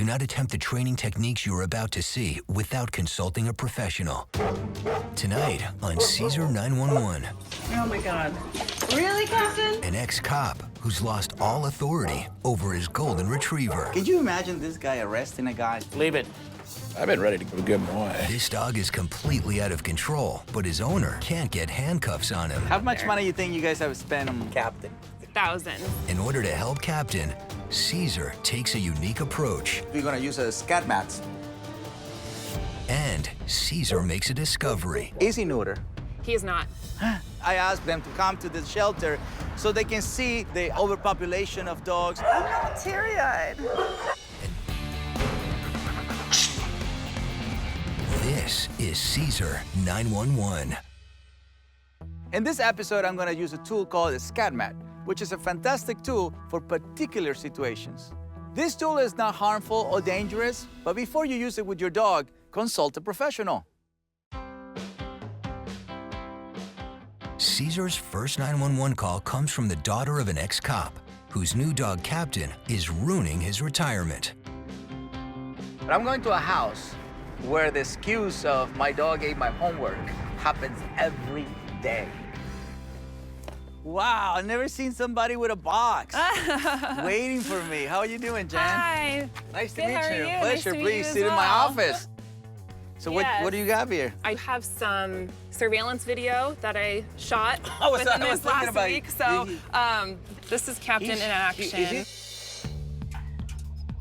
Do not attempt the training techniques you are about to see without consulting a professional. Tonight on Cesar 911. Oh my God. Really, Captain? An ex-cop who's lost all authority over his golden retriever. Can you imagine this guy arresting a guy? Leave it. I've been ready to give a good boy. This dog is completely out of control, but his owner can't get handcuffs on him. How much money you think you guys have spent on Captain? Thousands. In order to help Captain, Cesar takes a unique approach. We're gonna use a scat mats. And Cesar makes a discovery. Is he neuter? He is not. I asked them to come to the shelter so they can see the overpopulation of dogs. I'm not teary-eyed. This is Cesar 911. In this episode, I'm gonna use a tool called a scat mat, which is a fantastic tool for particular situations. This tool is not harmful or dangerous, but before you use it with your dog, consult a professional. Cesar's first 911 call comes from the daughter of an ex-cop, whose new dog, Captain, is ruining his retirement. But I'm going to a house where the excuse of my dog ate my homework happens every day. Wow, I've never seen somebody with a box waiting for me. How are you doing, Jen? Hi. Nice to Good, meet how are you. you? Pleasure. Nice to meet Please you as sit in my well. office. So Yes. what do you got here? I have some surveillance video that I shot I was within this thinking last about week. it. So this is Captain in action.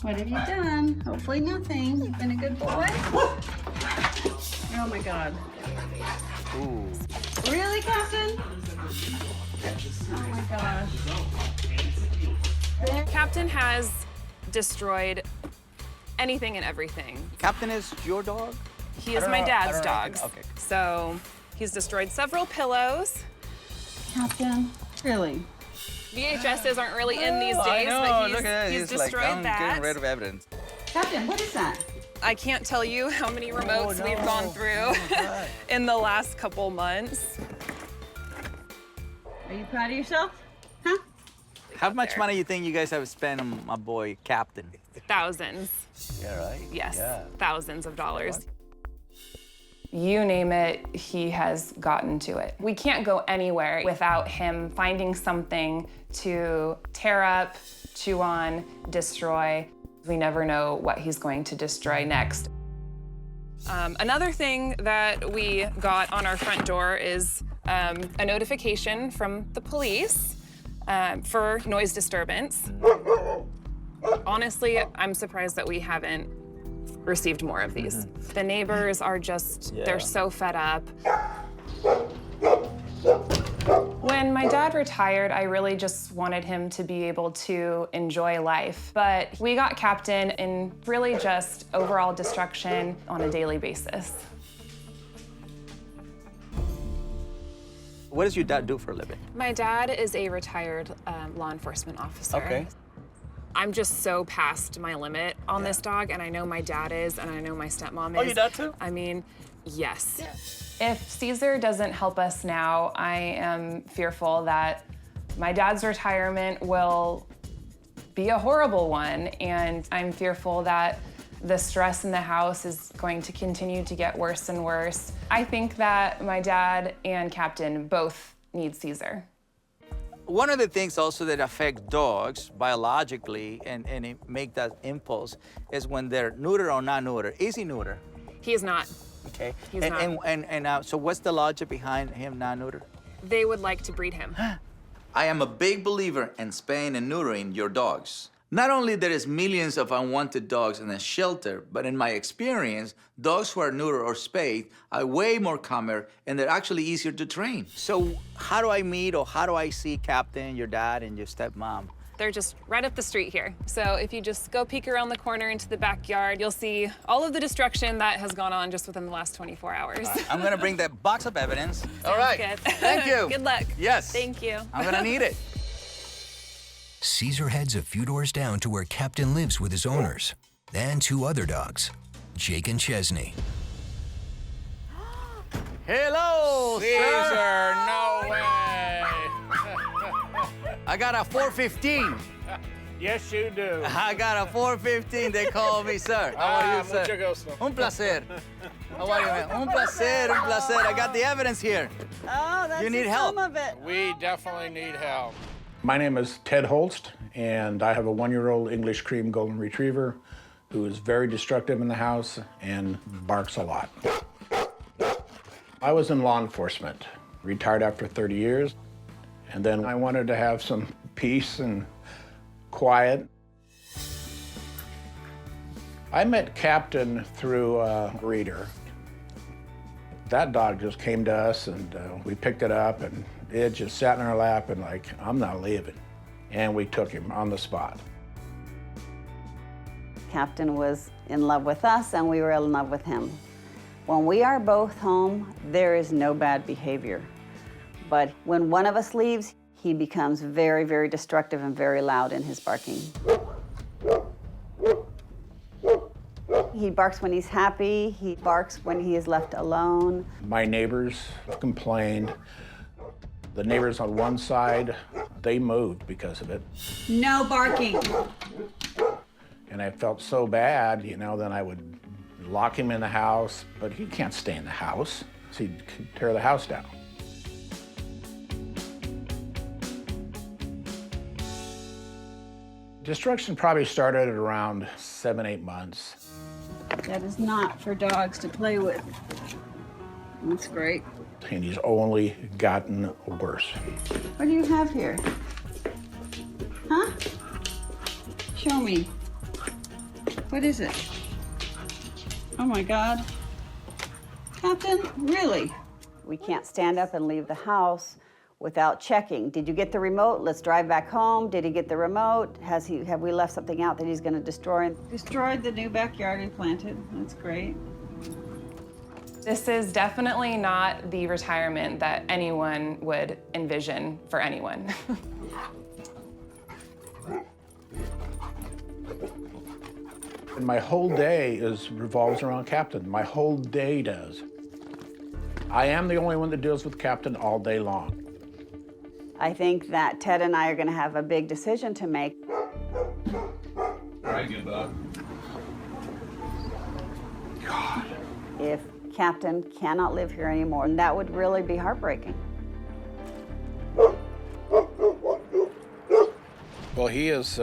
What have you done? Hopefully nothing. You've been a good boy. Oh my God. Ooh. Really, Captain? Oh my gosh. Captain has destroyed anything and everything. Captain is your dog? He is don't my know- I dad's don't know dog. anything. Okay. So he's destroyed several pillows. Captain? Really? VHSs aren't really in these days, I know. but Look at that. he's It's destroyed like, I'm that. getting rid of evidence. Captain, what is that? I can't tell you how many remotes we've gone through in the last couple months. Are you proud of yourself? Huh? How much money you think you guys have spent on my boy, Captain? Thousands. Yeah, right? Yes, Yeah. thousands of dollars. You name it, he has gotten to it. We can't go anywhere without him finding something to tear up, chew on, destroy. We never know what he's going to destroy next. Another thing that we got on our front door is a notification from the police for noise disturbance. Honestly, I'm surprised that we haven't received more of these. The neighbors are just, they're so fed up. When my dad retired, I really just wanted him to be able to enjoy life. But we got Captain in really just overall destruction on a daily basis. What does your dad do for a living? My dad is a retired law enforcement officer. Okay. I'm just so past my limit on this dog, and I know my dad is, and I know my stepmom is. Oh, your dad too? I mean, yes. If Cesar doesn't help us now, I am fearful that my dad's retirement will be a horrible one, and I'm fearful that the stress in the house is going to continue to get worse and worse. I think that my dad and Captain both need Cesar. One of the things also that affect dogs biologically and it make that impulse is when they're neuter or not neuter. Is he neuter? He is not. Okay. He's and so what's the logic behind him not neuter? They would like to breed him. I am a big believer in spaying and neutering your dogs. Not only there is millions of unwanted dogs in a shelter, but in my experience, dogs who are neutered or spayed are way more calmer and they're actually easier to train. So how do I meet or how do I see Captain, your dad, and your stepmom? They're just right up the street here. So if you just go peek around the corner into the backyard, you'll see all of the destruction that has gone on just within the last 24 hours. I'm gonna bring that box of evidence. All right, Good. thank you. Good luck. Yes. Thank you. I'm gonna need it. Cesar heads a few doors down to where Captain lives with his owners and two other dogs, Jake and Chesney. Hello, Cesar, no way. I got a 415. Yes, you do. I got a 415. They call me sir. How are you, sir? Mucho gusto. Un placer. How are you, man? Un placer, un placer. I got the evidence here. Oh, that's You need just help. some of it. We definitely need help. My name is Ted Holst, and I have a 1-year-old English Cream Golden Retriever who is very destructive in the house and barks a lot. I was in law enforcement, retired after 30 years, and then I wanted to have some peace and quiet. I met Captain through a breeder. That dog just came to us, and we picked it up, and it just sat in our lap and like, I'm not leaving. And we took him on the spot. Captain was in love with us, and we were in love with him. When we are both home, there is no bad behavior. But when one of us leaves, he becomes very, very destructive and very loud in his barking. He barks when he's happy. He barks when he is left alone. My neighbors complained. The neighbors on one side, they moved because of it. No barking. And I felt so bad, you know, then I would lock him in the house, but he can't stay in the house, so he'd tear the house down. Destruction probably started at around 7, 8 months. That is not for dogs to play with. That's great. And he's only gotten worse. What do you have here? Huh? Show me. What is it? Oh my God. Captain, really? We can't stand up and leave the house without checking. Did you get the remote? Let's drive back home. Did he get the remote? Have we left something out that he's going to destroy? Destroyed the new backyard we planted. That's great. This is definitely not the retirement that anyone would envision for anyone. And my whole day revolves around Captain. My whole day does. I am the only one that deals with Captain all day long. I think that Ted and I are going to have a big decision to make. I give up. God. If Captain cannot live here anymore, and that would really be heartbreaking. Well, he has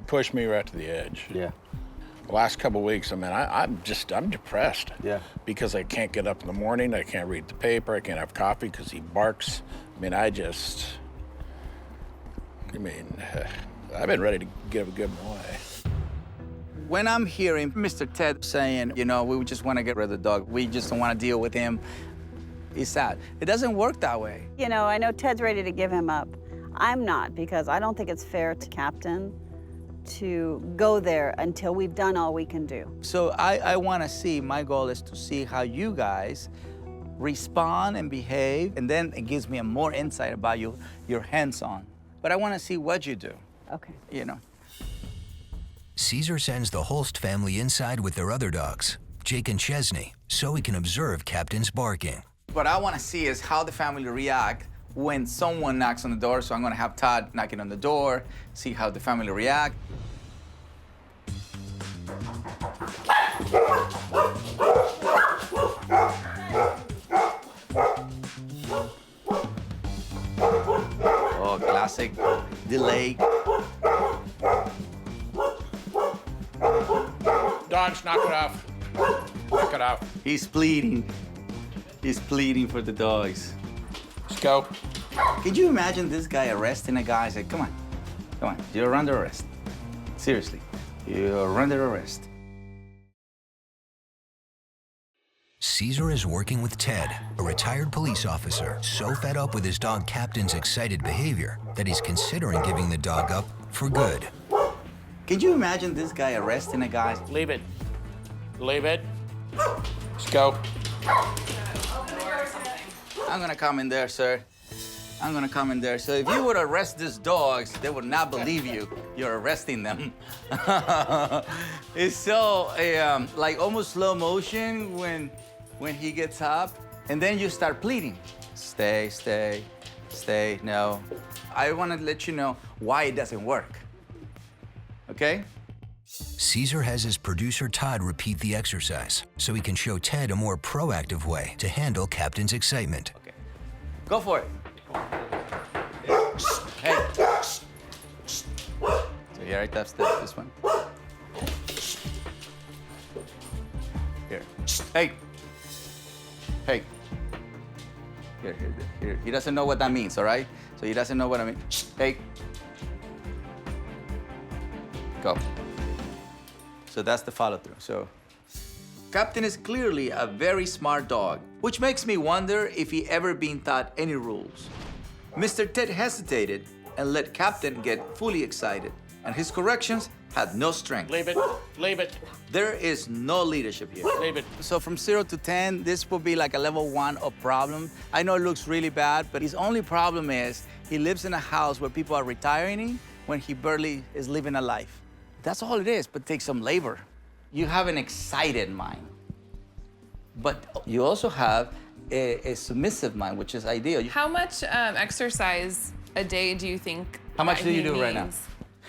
pushed me right to the edge. Yeah. The last couple of weeks, I mean, I'm depressed. Yeah. Because I can't get up in the morning, I can't read the paper, I can't have coffee because he barks. I mean, I've been ready to give him away. When I'm hearing Mr. Ted saying, you know, we just want to get rid of the dog, we just don't want to deal with him, it's sad. It doesn't work that way. You know, I know Ted's ready to give him up. I'm not, because I don't think it's fair to Captain to go there until we've done all we can do. So I want to see, my goal is to see how you guys respond and behave, and then it gives me a more insight about your hands-on. But I want to see what you do, Okay. you know. Cesar sends the Holst family inside with their other dogs, Jake and Chesney, so he can observe Captain's barking. What I want to see is how the family react when someone knocks on the door. So I'm going to have Todd knocking on the door, see how the family react. Oh, classic delay. Dogs, knock it off. Knock it off. He's pleading. He's pleading for the dogs. Let's go. Could you imagine this guy arresting a guy? Say, come on, you're under arrest. Seriously, you're under arrest. Cesar is working with Ted, a retired police officer, so fed up with his dog Captain's excited behavior that he's considering giving the dog up for good. Could you imagine this guy arresting a guy? Leave it. Leave it. Let's go. I'm gonna come in there, sir. I'm gonna come in there. So if you would arrest these dogs, they would not believe you're arresting them. It's so like almost slow motion when he gets up, and then you start pleading. Stay, stay, stay, no. I wanna let you know why it doesn't work. okay? Cesar has his producer Todd repeat the exercise so he can show Ted a more proactive way to handle Captain's excitement. Okay, go for it. Hey. So here, I tap this one. Here. Hey. Hey. Here. He doesn't know what that means, all right? So he doesn't know what I mean. Hey. Go. So that's the follow-through. So Captain is clearly a very smart dog, which makes me wonder if he ever been taught any rules. Mr. Ted hesitated and let Captain get fully excited, and his corrections had no strength. Leave it. Leave it. There is no leadership here. Leave it. So from 0 to 10, this will be like a level 1 of problem. I know it looks really bad, but his only problem is he lives in a house where people are retiring when he barely is living a life. That's all it is, but it takes some labor. You have an excited mind, but you also have a submissive mind, which is ideal. How much exercise a day do you think? How much that do you he do right now? needs?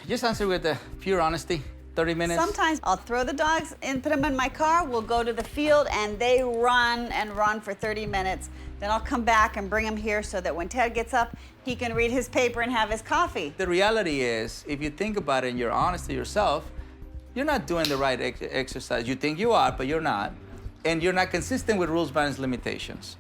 Just answer with pure honesty. 30 minutes? Sometimes I'll throw the dogs and put them in my car. We'll go to the field and they run and run for 30 minutes. Then I'll come back and bring them here so that when Ted gets up, he can read his paper and have his coffee. The reality is, if you think about it and you're honest to yourself, you're not doing the right exercise. You think you are, but you're not. And you're not consistent with rules, balance, limitations.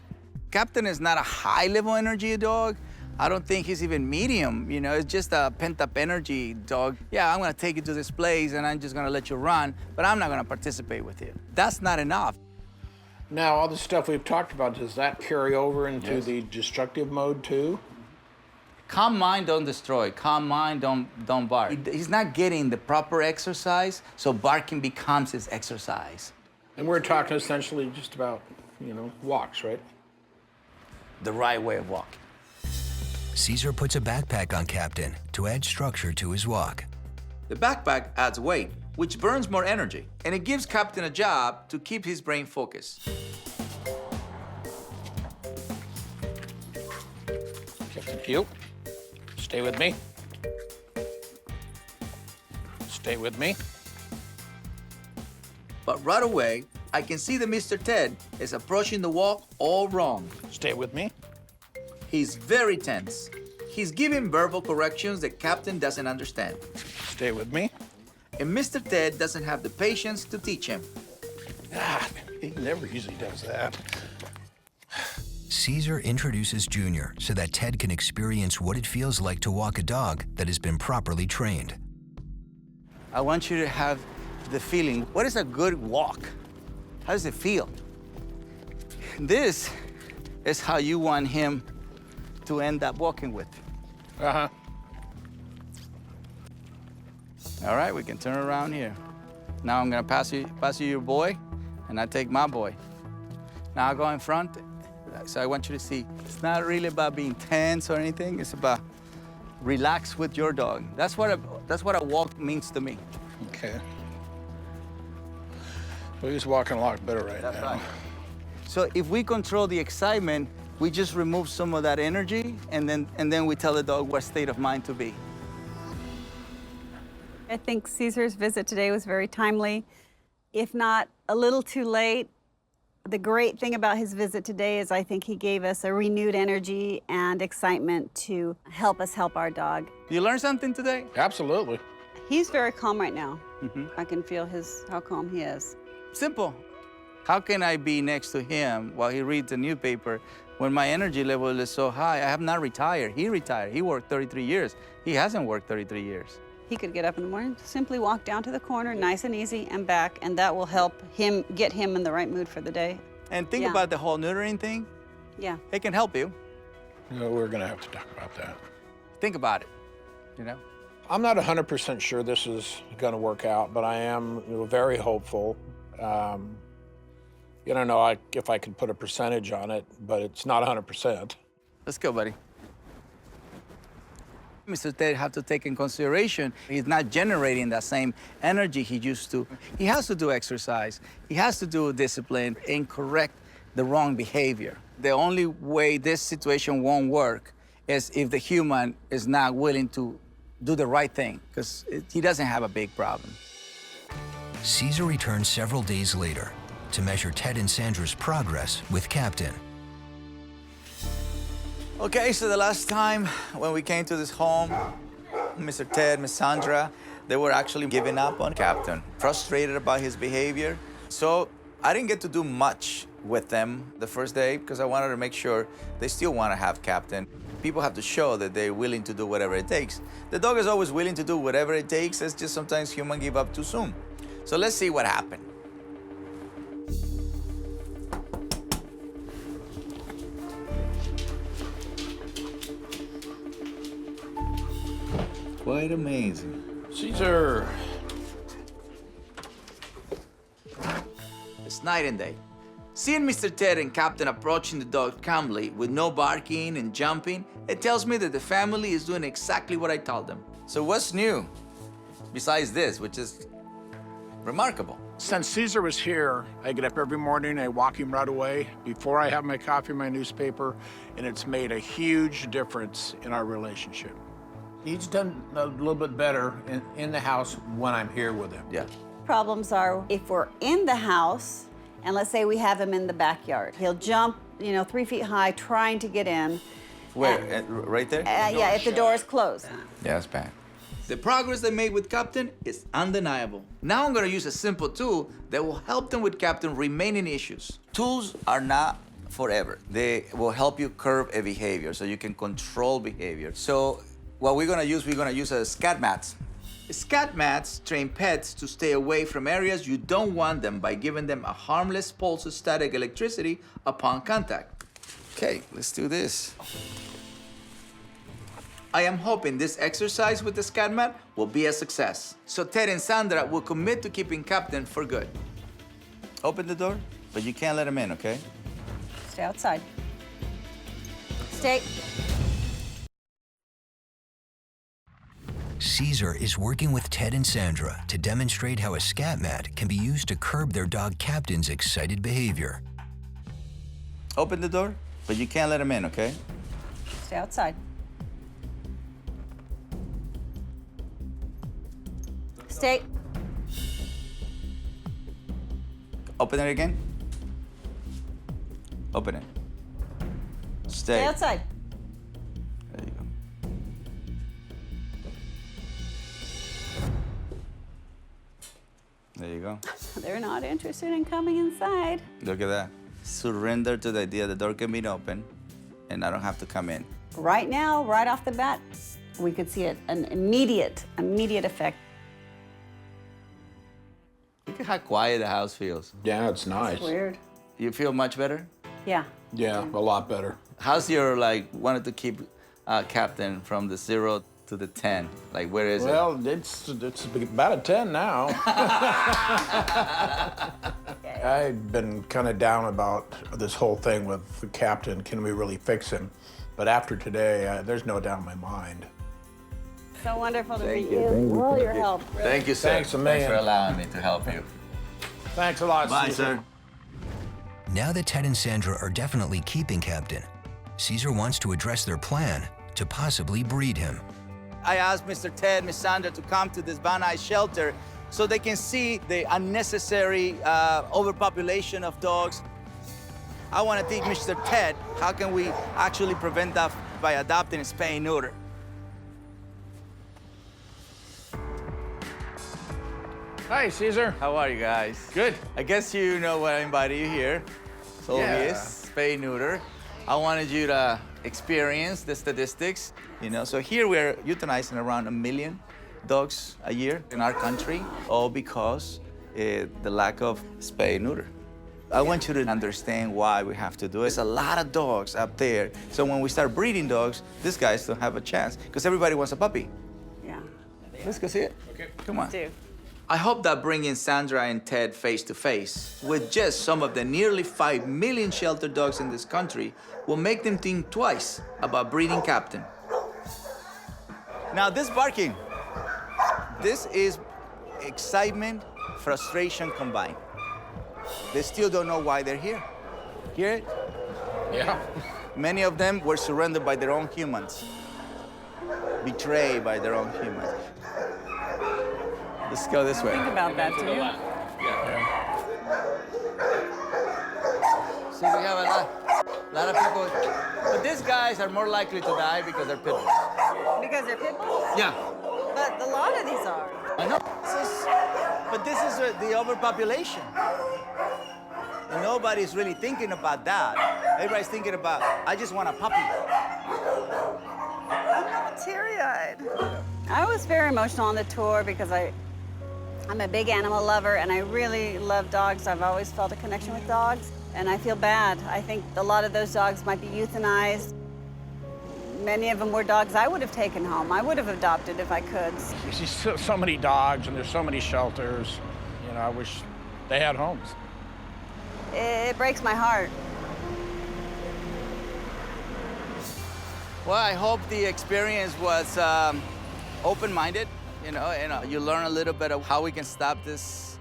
Captain is not a high-level energy dog. I don't think he's even medium, you know, it's just a pent-up energy dog. Yeah, I'm gonna take you to this place and I'm just gonna let you run, but I'm not gonna participate with you. That's not enough. Now, all the stuff we've talked about, does that carry over into Yes. the destructive mode too? Calm mind, don't destroy. Calm mind, don't bark. He's not getting the proper exercise, so barking becomes his exercise. And we're talking essentially just about, walks, right? The right way of walking. Cesar puts a backpack on Captain to add structure to his walk. The backpack adds weight, which burns more energy, and it gives Captain a job to keep his brain focused. Captain, you. Stay with me. Stay with me. But right away, I can see that Mr. Ted is approaching the walk all wrong. Stay with me. He's very tense. He's giving verbal corrections that Captain doesn't understand. Stay with me. And Mr. Ted doesn't have the patience to teach him. He never usually does that. Cesar introduces Junior so that Ted can experience what it feels like to walk a dog that has been properly trained. I want you to have the feeling, what is a good walk? How does it feel? This is how you want him to end up walking with. Uh-huh. All right, we can turn around here. Now I'm gonna pass you your boy, and I take my boy. Now I'll go in front, so I want you to see, it's not really about being tense or anything, it's about relax with your dog. That's what a walk means to me. Okay. Well, he's walking a lot better right That's now. right. So if we control the excitement, we just remove some of that energy, and then we tell the dog what state of mind to be. I think Cesar's visit today was very timely, if not a little too late. The great thing about his visit today is I think he gave us a renewed energy and excitement to help us help our dog. You learn something today? Absolutely. He's very calm right now. I can feel how calm he is. Simple. How can I be next to him while he reads the newspaper when my energy level is so high? I have not retired. He retired. He worked 33 years. He hasn't worked 33 years. He could get up in the morning, simply walk down to the corner, nice and easy, and back, and that will help him get him in the right mood for the day. And think Yeah. about the whole neutering thing. Yeah. It can help you. We're going to have to talk about that. Think about it, I'm not 100% sure this is going to work out, but I am very hopeful. I don't know if I could put a percentage on it, but it's not 100%. Let's go, buddy. Mr. Ted have to take in consideration he's not generating that same energy he used to. He has to do exercise. He has to do discipline and correct the wrong behavior. The only way this situation won't work is if the human is not willing to do the right thing, because he doesn't have a big problem. Cesar returned several days later to measure Ted and Sandra's progress with Captain. Okay, so the last time when we came to this home, Mr. Ted, Miss Sandra, they were actually giving up on Captain, frustrated about his behavior. So I didn't get to do much with them the first day because I wanted to make sure they still want to have Captain. People have to show that they're willing to do whatever it takes. The dog is always willing to do whatever it takes. It's just sometimes humans give up too soon. So let's see what happened. Quite amazing. Cesar. It's night and day. Seeing Mr. Ted and Captain approaching the dog calmly with no barking and jumping, it tells me that the family is doing exactly what I told them. So what's new? Besides this, which is remarkable. Since Cesar was here, I get up every morning, I walk him right away before I have my coffee, my newspaper, and it's made a huge difference in our relationship. He's done a little bit better in the house when I'm here with him. Yeah. Problems are if we're in the house, and let's say we have him in the backyard. He'll jump, 3 feet high, trying to get in. Where? Right there? Yeah, if the door is closed. Yeah, it's bad. The progress they made with Captain is undeniable. Now I'm gonna use a simple tool that will help them with Captain remaining issues. Tools are not forever. They will help you curb a behavior so you can control behavior. So what we're gonna use a scat mats. Scat mats train pets to stay away from areas you don't want them by giving them a harmless pulse of static electricity upon contact. Okay, let's do this. I am hoping this exercise with the scat mat will be a success. So Ted and Sandra will commit to keeping Captain for good. Open the door, but you can't let him in, okay? Stay outside. Stay. Cesar is working with Ted and Sandra to demonstrate how a scat mat can be used to curb their dog Captain's excited behavior. Open the door, but you can't let him in, okay? Stay outside. Stay. Open it again. Open it. Stay. Stay outside. There you go. There you go. They're not interested in coming inside. Look at that. Surrender to the idea the door can be open and I don't have to come in. Right now, right off the bat, we could see an immediate effect. Look at how quiet the house feels. Yeah, it's nice. Weird. You feel much better? Yeah. Yeah, a lot better. How's your, wanted to keep Captain from the 0 to the 10? Like, where is it? Well, it's about a 10 now. I've been kind of down about this whole thing with the Captain. Can we really fix him? But after today, there's no doubt in my mind. So wonderful to meet you. All your help. Thank you, sir. Thanks a million. Thanks for allowing me to help you. Thanks a lot, Bye, Cesar. sir. Now that Ted and Sandra are definitely keeping Captain, Cesar wants to address their plan to possibly breed him. I asked Mr. Ted, Miss Sandra to come to this Van Nuys shelter so they can see the unnecessary overpopulation of dogs. I want to teach Mr. Ted how can we actually prevent that by adopting a spay and neuter. Hi, Cesar. How are you guys? Good. I guess you know why I invited you here. It's obvious, spay neuter. I wanted you to experience the statistics, So here we're euthanizing around 1 million dogs a year in our country, all because the lack of spay neuter. I want you to understand why we have to do it. There's a lot of dogs up there. So when we start breeding dogs, these guys don't have a chance because everybody wants a puppy. Yeah. Let's go see it. Okay. Come on. Do. I hope that bringing Sandra and Ted face to face with just some of the nearly 5 million shelter dogs in this country will make them think twice about breeding Captain. Now this barking, this is excitement, frustration combined. They still don't know why they're here. Hear it? Yeah. Many of them were surrendered by their own humans. betrayed by their own humans. Let's go this way. Think about that, do you? See, we have a lot of people, but these guys are more likely to die because they're pit bulls. Because they're pit bulls? Yeah, But a lot of these are. I know. But this is the overpopulation. And nobody's really thinking about that. Everybody's thinking about, I just want a puppy. I'm teary-eyed. I was very emotional on the tour because I'm a big animal lover and I really love dogs. I've always felt a connection with dogs and I feel bad. I think a lot of those dogs might be euthanized. Many of them were dogs I would have taken home. I would have adopted if I could. You see so many dogs and there's so many shelters. You know, I wish they had homes. It breaks my heart. Well, I hope the experience was open-minded, you know, and you learn a little bit of how we can stop this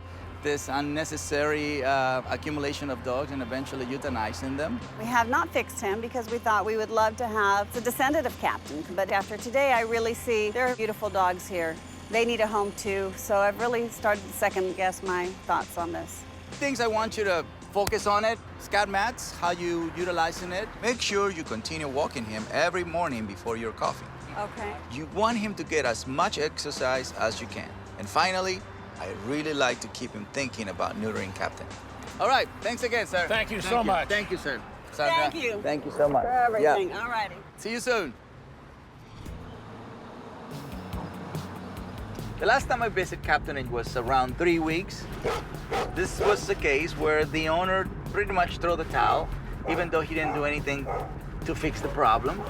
unnecessary accumulation of dogs and eventually euthanizing them. We have not fixed him because we thought we would love to have the descendant of Captain. But after today, I really see there are beautiful dogs here. They need a home too, so I've really started to second-guess my thoughts on this. Things I want you to focus on it, scat mats, how you utilizing it. Make sure you continue walking him every morning before your coffee. Okay. You want him to get as much exercise as you can. And finally, I really like to keep him thinking about neutering Captain. All right, thanks again, sir. Thank you so much. Thank you, sir. Sandra. Thank you. Thank you so much. For everything. Yeah. All righty. See you soon. The last time I visited Captain, it was around 3 weeks. This was the case where the owner pretty much threw the towel, even though he didn't do anything to fix the problem.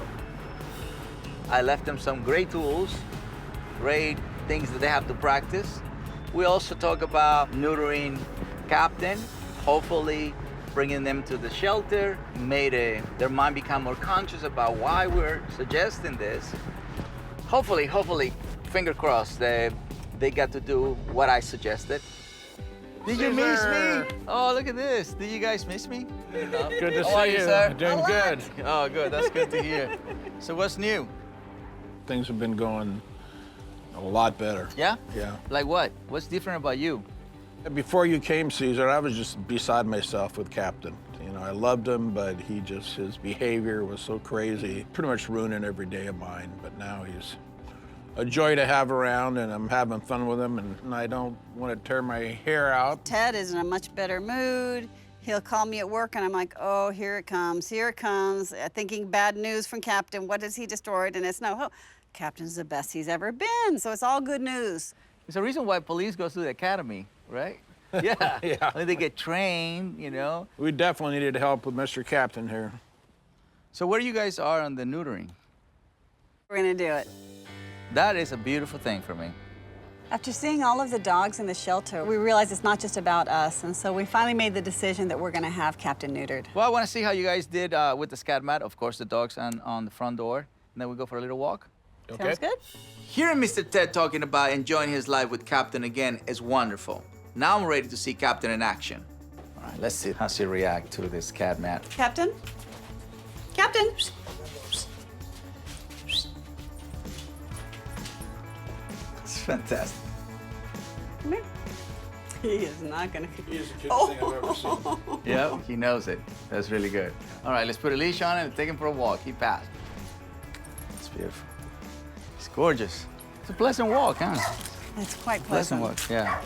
I left them some great tools, great things that they have to practice. We also talk about neutering Captain, hopefully bringing them to the shelter, made their mind become more conscious about why we're suggesting this. Hopefully, finger crossed, they got to do what I suggested. Did you miss me? Oh, look at this. Did you guys miss me? Good to How are see you, you. sir? Doing good. Oh, good. That's good to hear. So what's new? Things have been going a lot better. Yeah? Yeah. Like what? What's different about you? Before you came, Cesar, I was just beside myself with Captain. You know, I loved him, but his behavior was so crazy, pretty much ruining every day of mine. But now he's a joy to have around, and I'm having fun with him, and I don't want to tear my hair out. Ted is in a much better mood. He'll call me at work, and I'm like, oh, here it comes, thinking bad news from Captain. What has he destroyed? And it's no, oh, Captain's the best he's ever been, so it's all good news. There's a reason why police go through the academy, right? Yeah. Yeah. I mean, they get trained, you know. We definitely needed help with Mr. Captain here. So where you guys are on the neutering? We're gonna do it. That is a beautiful thing for me. After seeing all of the dogs in the shelter, we realized it's not just about us, and so we finally made the decision that we're gonna have Captain neutered. Well, I want to see how you guys did with the scat mat. Of course, the dogs on the front door. And then we go for a little walk. Okay. Sounds good? Hearing Mr. Ted talking about enjoying his life with Captain again is wonderful. Now I'm ready to see Captain in action. All right, let's see how she react to this cat mat. Captain? Captain? It's fantastic. Come here. He is not gonna. He is the cutest thing I've ever seen. Yep, he knows it. That's really good. All right, let's put a leash on him and take him for a walk. He passed. It's beautiful. It's gorgeous. It's a pleasant walk, huh? It's quite Pleasant pleasant. walk, yeah.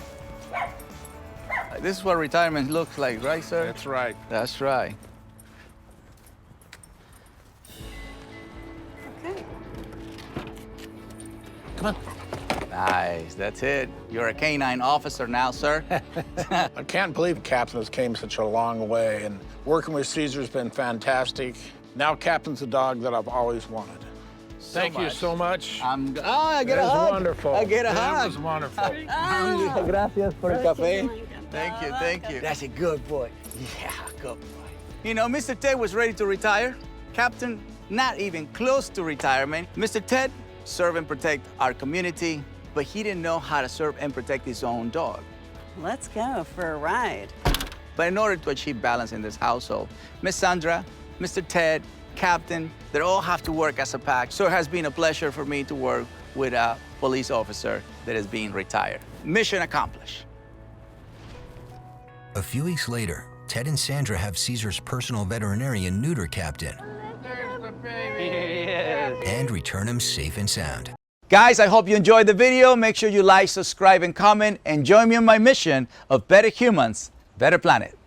This is what retirement looks like, right, sir? That's right. That's right. Okay. Come on. Nice, that's it. You're a canine officer now, sir. I can't believe Captain has came such a long way, and working with Cesar's been fantastic. Now Captain's the dog that I've always wanted. Thank you much. so much. I get That a was hug. wonderful. I get a That hug. was wonderful. Gracias por el café. Thank you. Thank you. That's a good boy. Yeah, good boy. You know, Mr. Ted was ready to retire. Captain, not even close to retirement. Mr. Ted, serve and protect our community, but he didn't know how to serve and protect his own dog. Let's go for a ride. But in order to achieve balance in this household, Miss Sandra, Mr. Ted, captain. They all have to work as a pack. So it has been a pleasure for me to work with a police officer that is being retired. Mission accomplished. A few weeks later, Ted and Sandra have Cesar's personal veterinarian neuter captain and return him safe and sound. Guys, I hope you enjoyed the video. Make sure you like, subscribe, and comment, and join me on my mission of better humans, better planet.